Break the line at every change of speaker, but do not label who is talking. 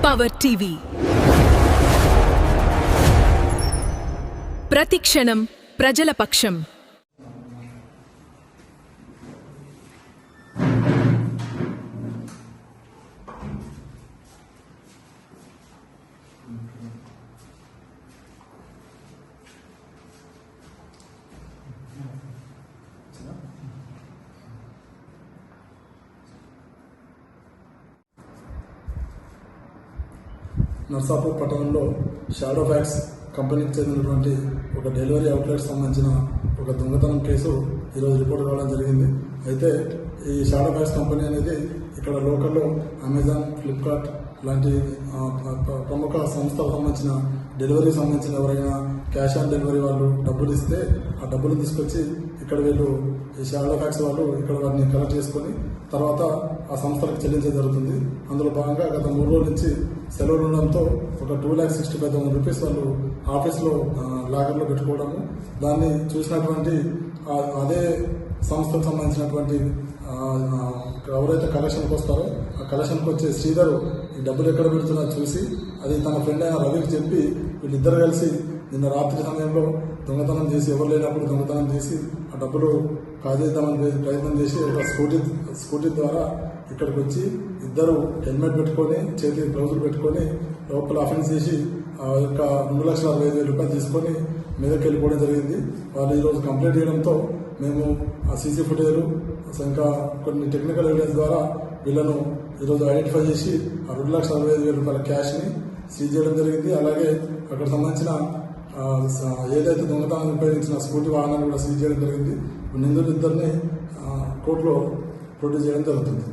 Power TV ప్రతిక్షణం ప్రజల పక్షం.
నర్సాపూర్ పట్టణంలో షాడో ఫ్యాక్స్ కంపెనీకి చెందినటువంటి ఒక డెలివరీ అవుట్లెట్ సంబంధించిన ఒక దొంగతనం కేసు ఈరోజు రిపోర్ట్ కావడం జరిగింది. అయితే ఈ షాడో ఫ్యాక్స్ కంపెనీ అనేది ఇక్కడ లోకల్లో అమెజాన్, ఫ్లిప్కార్ట్ లాంటి ప్రముఖ సంస్థలకు సంబంధించిన డెలివరీ సంబంధించిన ఎవరైనా క్యాష్ ఆన్ డెలివరీ వాళ్ళు డబ్బులు ఇస్తే ఆ డబ్బులు తీసుకొచ్చి ఇక్కడ వీళ్ళు ఈ షాడో ఫ్యాక్స్ వాళ్ళు ఇక్కడ వాటిని కలెక్ట్ చేసుకొని తర్వాత ఆ సంస్థలకు చెల్లించడం జరుగుతుంది. అందులో భాగంగా గత 3 రోజుల నుంచి సెలవులు ఉండడంతో ఒక 2,65,000 రూపీస్ వాళ్ళు ఆఫీస్లో లాగర్లో పెట్టుకోవడము, దాన్ని చూసినటువంటి అదే సంస్థకు సంబంధించినటువంటి ఎవరైతే కలెక్షన్కి వస్తారో ఆ కలెక్షన్కి వచ్చే శ్రీధర్ ఈ డబ్బులు ఎక్కడ పెడుతున్నారో చూసి అది తన ఫ్రెండ్ అయిన రవికి చెప్పి వీళ్ళిద్దరు కలిసి నిన్న రాత్రి సమయంలో దొంగతనం చేసి, ఎవరు లేనప్పుడు దొంగతనం చేసి ఆ డబ్బులు కాజేద్దామని ప్రయత్నం చేసి ఒక స్కూటీ ద్వారా ఇక్కడికి వచ్చి ఇద్దరు హెల్మెట్ పెట్టుకొని చేతి గ్లౌజులు పెట్టుకొని లోపల అఫెన్స్ చేసి ఆ యొక్క 2,65,000 రూపాయలు తీసుకొని మీదకి వెళ్ళిపోవడం జరిగింది. వాళ్ళు ఈరోజు కంప్లైంట్ చేయడంతో మేము ఆ సీసీ ఫుటేజ్ ఇంకా కొన్ని టెక్నికల్ ఎవిడెన్స్ ద్వారా వీళ్ళను ఈరోజు ఐడెంటిఫై చేసి ఆ 2,65,000 రూపాయల క్యాష్ని సీజ్ చేయడం జరిగింది. అలాగే అక్కడ సంబంధించిన ఏదైతే దొంగతనాన్ని ఉపయోగించిన స్కూటీ వాహనాన్ని కూడా సీజ్ చేయడం జరిగింది. నిందితులిద్దరిని కోర్టులో ప్రొడ్యూస్ చేయడం జరుగుతుంది.